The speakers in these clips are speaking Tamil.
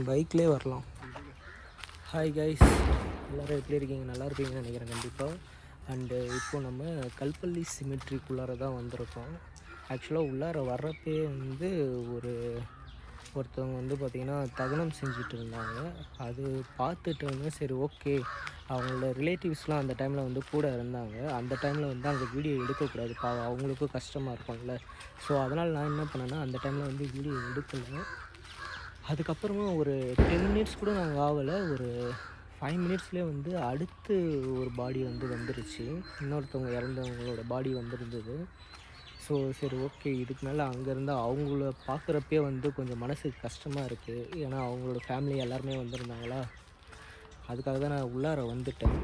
பைக்லேயே வரலாம். ஹாய் கைஸ், எல்லோரும் எப்படி இருக்கீங்க? நல்லா இருப்பீங்கன்னு நினைக்கிறேன் கண்டிப்பாக. அண்டு இப்போது நம்ம கல்பள்ளி சிமெட்ரிக்குள்ளார தான் வந்திருக்கோம். ஆக்சுவலாக உள்ளார வர்றப்பே ஒருத்தவங்க பார்த்திங்கன்னா தகனம் செஞ்சுட்டு இருந்தாங்க. அது பார்த்துட்டு இருந்தேன். சரி, ஓகே, அவங்களோட ரிலேட்டிவ்ஸ்லாம் அந்த டைமில் கூட இருந்தாங்க. அந்த டைமில் அந்த வீடியோ எடுக்கக்கூடாது, அவங்களுக்கும் கஷ்டமாக இருக்கும்ல. ஸோ அதனால் நான் என்ன பண்ணேன்னா அந்த டைமில் வீடியோ எடுக்கலை. அதுக்கப்புறமா ஒரு 10 மினிட்ஸ் கூட நாங்கள் ஆகலை, ஒரு 5 மினிட்ஸ்லேயே அடுத்து ஒரு பாடி வந்துருச்சு. இன்னொருத்தவங்க இறந்தவங்களோட பாடி வந்திருந்தது. ஸோ சரி, ஓகே, இதுக்கு மேலே அங்கேருந்து அவங்கள பார்க்குறப்பே கொஞ்சம் மனசுக்கு கஷ்டமாக இருக்குது. ஏன்னா அவங்களோட ஃபேமிலி எல்லாருமே வந்திருந்தாங்களா. அதுக்காக தான் நான் உள்ளார வந்துட்டேன்.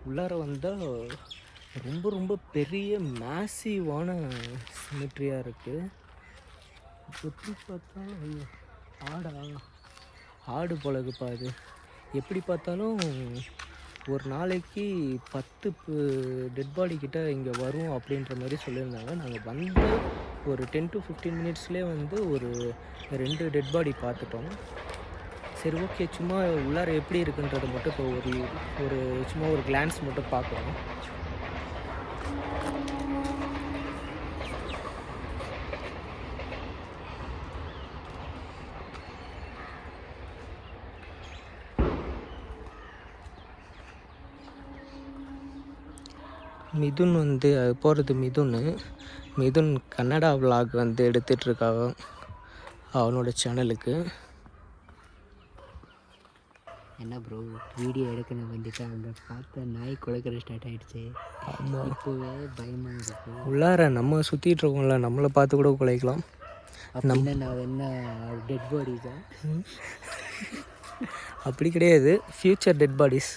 உள்ளார வந்தால் ரொம்ப ரொம்ப பெரிய மேசிவான சிமெட்ரியாக இருக்குது. எப்படி பார்த்தாலும் ஐயோ, ஆடு போலக்குப்பா. அது எப்படி பார்த்தாலும் ஒரு நாளைக்கு 10 டெட் பாடி கிட்ட இங்கே வரும் அப்படின்ற மாதிரி சொல்லியிருந்தாங்க. நாங்கள் வந்து ஒரு 10 to 15 மினிட்ஸ்லேயே ஒரு 2 டெட் பாடி பார்த்துட்டோம். சரி, ஓகே, சும்மா உள்ளார எப்படி இருக்குன்றதை மட்டும் இப்போ சும்மா ஒரு கிளான்ஸ் மட்டும் பார்க்குறோம். மிதுன் போகிறது மிதுன் கன்னடா விலாக் எடுத்துகிட்ருக்காங்க அவனோட சேனலுக்கு. என்ன ப்ரோ, வீடியோ எடுக்கணும் வந்துட்டு அங்கே பார்த்த நாய் குலைக்கிற ஸ்டார்ட் ஆகிடுச்சு. ஆமாம், இப்போவே பயமாக இருக்குது. உள்ளார நம்ம சுற்றிட்டு இருக்கோம்ல, நம்மளை பார்த்து கூட குலைக்கலாம். நம்ம நான் என்ன டெட் பாடிஸ் தான் அப்படி கிடையாது, ஃப்யூச்சர் டெட் பாடிஸ்.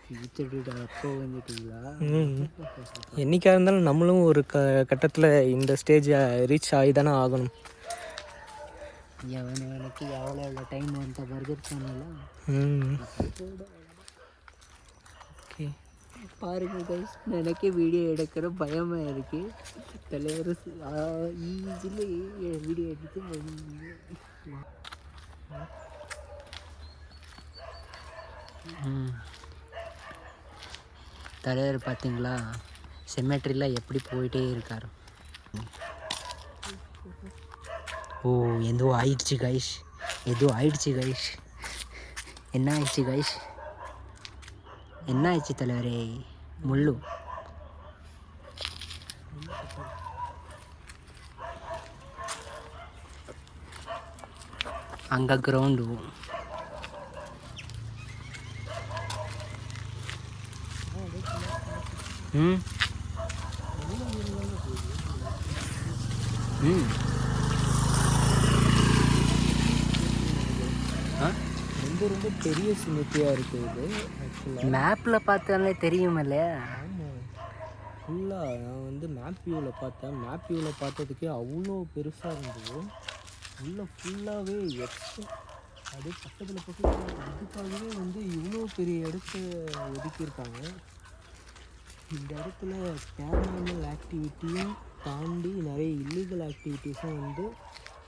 அப்போ வந்துட்டீங்களா? என்றைக்காக இருந்தாலும் நம்மளும் ஒரு கட்டத்தில் இந்த ஸ்டேஜை ரீச் ஆகி தானே ஆகணும். எனக்கு எவ்வளோ டைம் வந்த பர்கர் சேனல். ஓகே, பாருங்க கைஸ், எனக்கே வீடியோ எடுக்கிற பயமாக இருக்குது. தலைவர் ஈஸியில் வீடியோ எடுத்து தலைவர் பார்த்தீங்களா, செமெட்ரியில் எப்படி போயிட்டே இருக்கார். ஓ, ஏதோ ஆயிடுச்சு கைஷ், என்ன ஆயிடுச்சு கைஷ், என்ன ஆயிடுச்சு தலைவரே? முள்ளு அங்கே கிரவுண்டு. ரொம்ப ரொம்ப பெரிய சிமெட்ரியாக இருக்குது இது. ஆக்சுவலாக மேப்பில் பார்த்தாலே தெரியுமில்ல. ஆமாம், ஃபுல்லாக நான் மேப் வியூவில் பார்த்தேன். மேப் வியூவில் பார்த்ததுக்கே அவ்வளோ பெருசாக இருந்தது. ஃபுல்லாகவே அப்படியே பக்கத்தில் அதுக்காகவே இவ்வளோ பெரிய இடத்த ஒதுக்கியிருக்காங்க. இந்த இடத்துல பேரநார்மல் ஆக்டிவிட்டியும் தாண்டி நிறைய இல்லீகல் ஆக்டிவிட்டீஸும்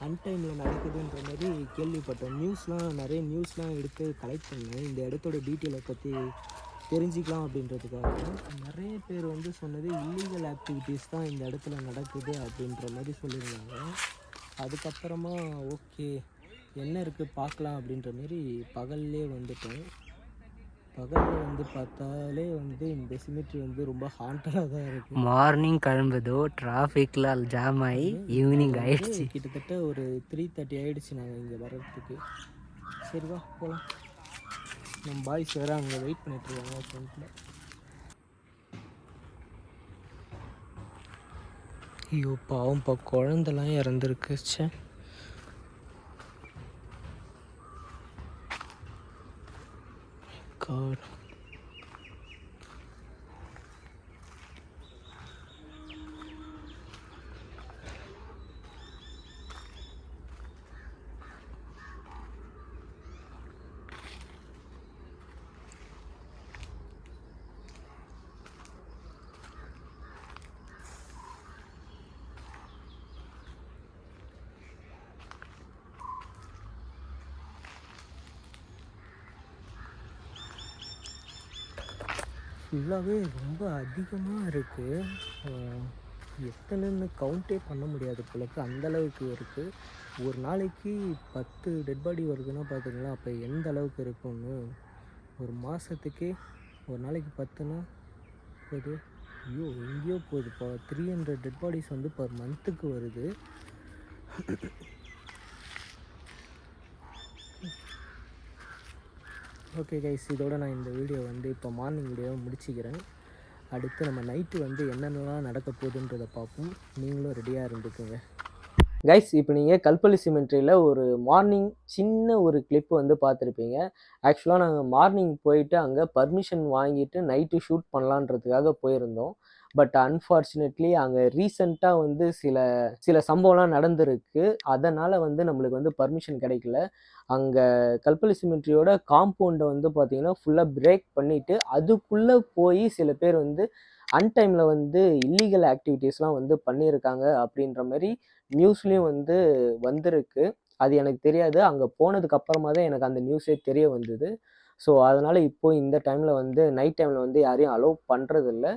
அன்டைமில் நடக்குதுன்ற மாதிரி கேள்விப்பட்டேன். நிறைய நியூஸ்லாம் எடுத்து கலெக்ட் பண்ணேன் இந்த இடத்தோட டீட்டெயிலை பற்றி தெரிஞ்சிக்கலாம் அப்படின்றதுக்காக. நிறைய பேர் சொன்னது இல்லீகல் ஆக்டிவிட்டீஸ் தான் இந்த இடத்துல நடக்குது அப்படின்ற மாதிரி சொல்லியிருந்தாங்க. அதுக்கப்புறமா ஓகே, என்ன இருக்குது பார்க்கலாம் அப்படின்ற மாரி பகல்லே வந்துட்டேன். பகலில் பார்த்தாலே இந்த சிமெட்ரி ரொம்ப ஹாண்டடாக தான் இருக்குது. மார்னிங் கிளம்புதோ டிராஃபிக்கில் ஜாம் ஆகி ஈவினிங் ஆகிடுச்சு. கிட்டத்தட்ட ஒரு 3:30 ஆகிடுச்சு நாங்கள் இங்கே வர்றதுக்கு. சரி, வா போகலாம். நம்ம பாய்ஸ் வேறு அங்கே வெயிட் பண்ணிட்டுருக்காங்க ஃப்ரண்ட்டில். ஐயோ பாவம்ப்பா, குழந்தெல்லாம் இறந்துருக்குச்சே. God. ஃபுல்லாகவே ரொம்ப அதிகமாக இருக்குது. எத்தனைன்னு கவுண்டே பண்ண முடியாது போலக்கு, அந்தளவுக்கு இருக்குது. ஒரு நாளைக்கு 10 டெட் பாடி வருதுன்னா பார்த்துக்கலாம், அப்போ எந்த அளவுக்கு இருக்கும்னு. ஒரு மாதத்துக்கே ஒரு நாளைக்கு 10னா போகுது. ஐயோ எங்கேயோ போகுது. இப்போ 300 டெட் பாடிஸ் வந்து பர் மந்த்துக்கு வருது. ஓகே கைஸ், இதோட நான் இந்த வீடியோ வந்து இப்போ மார்னிங் வீடியோவை முடிச்சுக்கிறேன். அடுத்து நம்ம நைட்டு வந்து என்னென்னலாம் நடக்க போகுதுன்றதை பார்ப்போம். நீங்களும் ரெடியாக இருந்துக்குங்க கைஸ். இப்போ நீங்கள் கல்பள்ளி சிமெண்ட்ரியில் ஒரு மார்னிங் சின்ன ஒரு கிளிப்பு வந்து பார்த்துருப்பீங்க. ஆக்சுவலாக நாங்கள் மார்னிங் போயிட்டு அங்கே பர்மிஷன் வாங்கிட்டு நைட்டு ஷூட் பண்ணலான்றதுக்காக போயிருந்தோம். பட் அன்ஃபார்ச்சுனேட்லி அங்கே ரீசெண்டாக வந்து சில சம்பவம்லாம் நடந்திருக்கு. அதனால் வந்து நம்மளுக்கு வந்து பர்மிஷன் கிடைக்கல. அங்கே கல்பள்ளி சிமெண்ட்ரியோட காம்பவுண்டை வந்து பார்த்திங்கன்னா ஃபுல்லாக பிரேக் பண்ணிவிட்டு அதுக்குள்ளே போய் சில பேர் வந்து அன்டைமில் வந்து இல்லீகல் ஆக்டிவிட்டீஸ்லாம் வந்து பண்ணியிருக்காங்க அப்படின்ற மாதிரி நியூஸ்லேயும் வந்து வந்திருக்கு. அது எனக்கு தெரியாது. அங்கே போனதுக்கு அப்புறமா தான் எனக்கு அந்த நியூஸே தெரிய வந்தது. ஸோ அதனால் இப்போது இந்த டைமில் வந்து நைட் டைமில் வந்து யாரையும் அலோவ் பண்ணுறதில்ல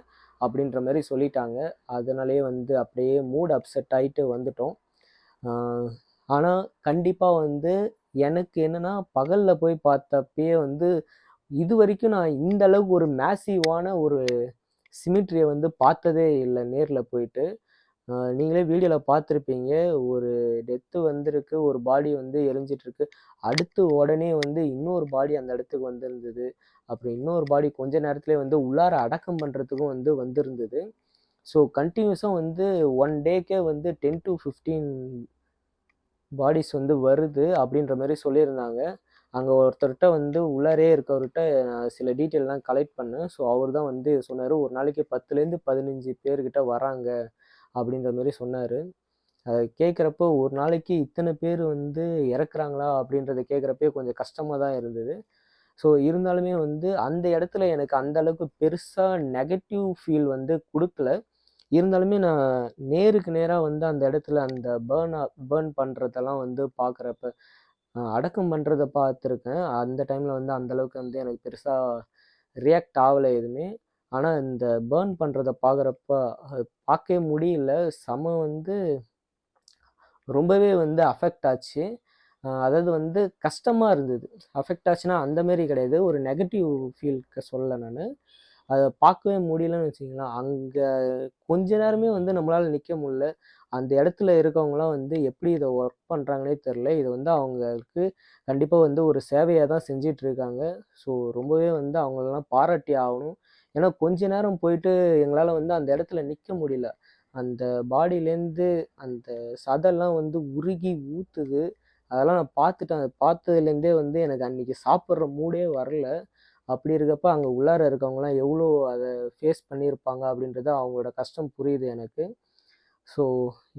அப்படின்ற மாதிரி சொல்லிட்டாங்க. அதனாலேயே வந்து அப்படியே மூட் அப்செட் ஆகிட்டு வந்துட்டோம். ஆனால் கண்டிப்பாக வந்து எனக்கு என்னென்னா, பகலில் போய் பார்த்தப்பயே வந்து இது வரைக்கும் நான் இந்த அளவுக்கு ஒரு மேசிவான ஒரு சிமெட்ரியை வந்து பார்த்ததே இல்லை நேரில் போயிட்டு. நீங்களே வீடியோவில் பார்த்துருப்பீங்க. ஒரு டெத்து வந்திருக்கு, ஒரு பாடி வந்து எரிஞ்சிட்ருக்கு. அடுத்து உடனே வந்து இன்னொரு பாடி அந்த இடத்துக்கு வந்திருந்தது. அப்புறம் இன்னொரு பாடி கொஞ்ச நேரத்துலேயே வந்து உள்ளார அடக்கம் பண்ணுறதுக்கும் வந்து வந்திருந்தது. ஸோ கண்டினியூஸாக வந்து 1 டேக்கே வந்து 10 to 15 பாடிஸ் வந்து வருது அப்படின்ற மாதிரி சொல்லியிருந்தாங்க. அங்கே ஒருத்தர்கிட்ட வந்து உள்ளாரே இருக்கவர்கிட்ட நான் சில டீட்டெயிலெலாம் கலெக்ட் பண்ணேன். ஸோ அவர் தான் வந்து சொன்னார், ஒரு நாளைக்கு 10லேருந்து 15 பேர்கிட்ட வராங்க அப்படின்ற மாதிரி சொன்னார். அதை கேட்குறப்போ ஒரு நாளைக்கு இத்தனை பேர் வந்து இறக்குறாங்களா அப்படின்றத கேட்குறப்பே கொஞ்சம் கஷ்டமாக தான் இருந்தது. ஸோ இருந்தாலுமே வந்து அந்த இடத்துல எனக்கு அந்த அளவுக்கு பெருசாக நெகட்டிவ் ஃபீல் வந்து கொடுக்கல. இருந்தாலுமே நான் நேருக்கு நேராக வந்து அந்த இடத்துல அந்த பேர்ன் பண்ணுறதெல்லாம் வந்து பார்க்குறப்ப அடக்கம் பண்ணுறதை பார்த்துருக்கேன். அந்த டைமில் வந்து அந்தளவுக்கு வந்து எனக்கு பெருசாக ரியாக்ட் ஆகலை எதுவுமே. ஆனால் இந்த பேர்ன் பண்ணுறதை பார்க்குறப்ப பார்க்கவே முடியல. வந்து ரொம்பவே வந்து அஃபெக்ட் ஆச்சு. அதாவது வந்து கஷ்டமாக இருந்தது. அஃபெக்ட் ஆச்சுன்னா அந்தமாரி கிடையாது, ஒரு நெகட்டிவ் ஃபீல்க்கு சொல்லலை நான். அதை பார்க்கவே முடியலன்னு வச்சிங்களேன். அங்கே கொஞ்ச நேரமே வந்து நம்மளால் நிற்க முடியல. அந்த இடத்துல இருக்கவங்களாம் வந்து எப்படி இதை ஒர்க் பண்ணுறாங்கன்னே தெரில. இதை வந்து அவங்களுக்கு கண்டிப்பாக வந்து ஒரு சேவையாக தான் செஞ்சிட்ருக்காங்க. ஸோ ரொம்பவே வந்து அவங்களெல்லாம் பாராட்டி ஆகணும். ஏன்னா கொஞ்ச நேரம் போயிட்டு எங்களால் வந்து அந்த இடத்துல நிற்க முடியல. அந்த பாடியிலேருந்து அந்த சதெல்லாம் வந்து உருகி ஊற்றுது. அதெல்லாம் நான் பார்த்துட்டேன். அதை பார்த்ததுலேருந்தே வந்து எனக்கு அன்றைக்கி சாப்பிட்ற மூடே வரல. அப்படி இருக்கப்போ அங்கே உள்ளார இருக்கவங்களாம் எவ்வளோ அதை ஃபேஸ் பண்ணியிருப்பாங்க அப்படின்றது அவங்களோட கஷ்டம் புரியுது எனக்கு. ஸோ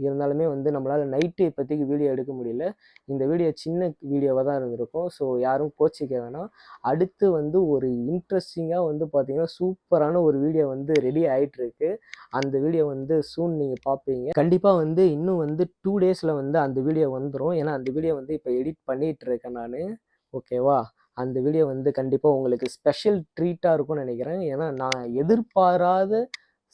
இருந்தாலுமே வந்து நம்மளால் நைட்டு இப்போதைக்கு வீடியோ எடுக்க முடியல. இந்த வீடியோ சின்ன வீடியோவாக தான் இருந்திருக்கும். ஸோ யாரும் கோச்சிக்க வேணாம். அடுத்து வந்து ஒரு இன்ட்ரெஸ்டிங்காக வந்து பார்த்திங்கன்னா சூப்பரான ஒரு வீடியோ வந்து ரெடி ஆகிட்டுருக்கு. அந்த வீடியோ வந்து சூன் நீங்கள் பார்ப்பீங்க. கண்டிப்பாக வந்து இன்னும் வந்து 2 டேஸில் வந்து அந்த வீடியோ வந்துடும். ஏன்னா அந்த வீடியோ வந்து இப்போ எடிட் பண்ணிகிட்ருக்கேன் நான். ஓகேவா? அந்த வீடியோ வந்து கண்டிப்பாக உங்களுக்கு ஸ்பெஷல் ட்ரீட்டாக இருக்கும்னு நினைக்கிறேன். ஏன்னா நான் எதிர்பாராத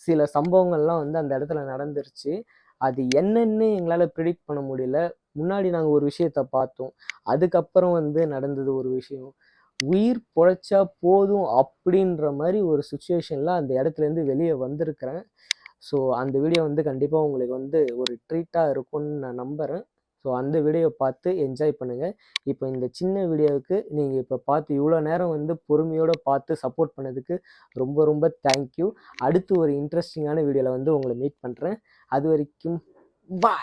சில சம்பவங்கள்லாம் வந்து அந்த இடத்துல நடந்துருச்சு. அது என்னன்னு எங்களால் ப்ரிடிக்ட் பண்ண முடியல. முன்னாடி நாங்கள் ஒரு விஷயத்த பார்த்தோம். அதுக்கப்புறம் வந்து நடந்தது ஒரு விஷயம். உயிர் பொழைச்சா போதும் அப்படின்ற மாதிரி ஒரு சுச்சுவேஷனில் அந்த இடத்துலேருந்து வெளியே வந்திருக்கிறேன். ஸோ அந்த வீடியோ வந்து கண்டிப்பாக உங்களுக்கு வந்து ஒரு ட்ரீட்டாக இருக்கும்னு நான் நம்புகிறேன். ஸோ அந்த வீடியோ பார்த்து என்ஜாய் பண்ணுங்கள். இப்போ இந்த சின்ன வீடியோவுக்கு நீங்கள் இப்போ பார்த்து இவ்வளோ நேரம் வந்து பொறுமையோடு பார்த்து சப்போர்ட் பண்ணதுக்கு ரொம்ப ரொம்ப தேங்க்யூ. அடுத்து ஒரு இன்ட்ரெஸ்டிங்கான வீடியோவில் வந்து உங்களை மீட் பண்ணுறேன். அது வரைக்கும் பாய்.